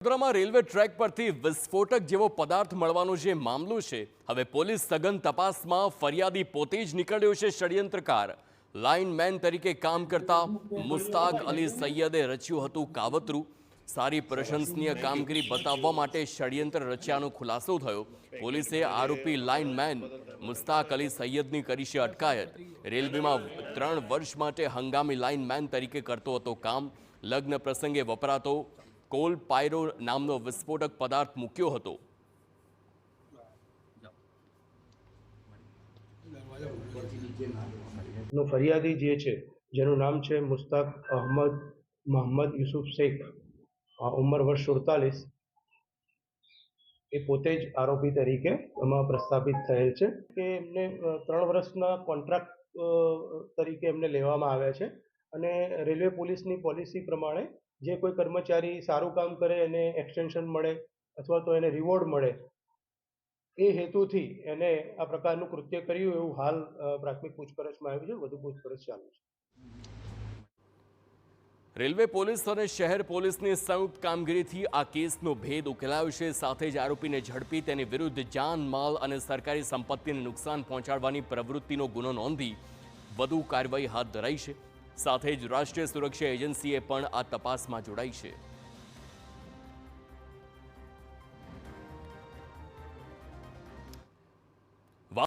વડોદરામાં railway track પરથી વિસ્ફોટક જેવો પદાર્થ મળવાનો જે મામલો છે, હવે પોલીસ સઘન તપાસમાં ફરિયાદી પોતે જ નીકળ્યો છે ષડયંત્રકાર। લાઇનમેન તરીકે કામ કરતા મુસ્તાક અલી સૈયદે રચ્યું હતું કાવતરું। સારી પ્રશંસનીય કામગીરી બતાવવા માટે ષડયંત્ર રચ્યાનો ખુલાસો થયો। પોલીસે આરોપી લાઇનમેન મુસ્તાક અલી સૈયદની કરી છે અટકાયત। રેલવેમાં 3 વર્ષ માટે હંગામી લાઇનમેન તરીકે કરતો હતો કામ। લગ્ન પ્રસંગે વપરાતો કોલ પાયરો નામનો વિસ્ફોટક પદાર્થ મૂક્યો હતો। ફરિયાદી જે છે જેનું નામ છે મુસ્તાક અહમદ મોહમ્મદ યુસુફ શેખ, ઉંમર વર્ષ 47, એ પોતે જ આરોપી તરીકે એમાં પ્રસ્થાપિત થયેલ છે કે એમને 3 વર્ષના કોન્ટ્રાક્ટ તરીકે એમને લેવામાં આવ્યા છે અને રેલવે પોલીસની પોલિસી પ્રમાણે જે કોઈ કર્મચારી સારું કામ કરે એને એક્સટેન્શન મળે અથવા તો એને રિવોર્ડ મળે એ હેતુથી એને આ પ્રકારનું કૃત્ય કર્યું એવું હાલ પ્રાથમિક પૂછપરછમાં આવ્યું છે। વધુ પૂછપરછ ચાલુ છે। રેલવે પોલીસ અને શહેર પોલીસની સંયુક્ત કામગીરીથી આ કેસનો ભેદ ઉકેલાયો છે। સાથે જ આરોપીને ઝડપી તેની વિરુદ્ધ જાન, માલ અને સરકારી સંપત્તિને નુકસાન પહોંચાડવાની પ્રવૃત્તિનો ગુનો નોંધી વધુ કાર્યવાહી હાથ ધરાઈ છે। સાથે જ રાષ્ટ્રીય સુરક્ષા એજન્સીએ પણ આ તપાસમાં જોડાઈ છે।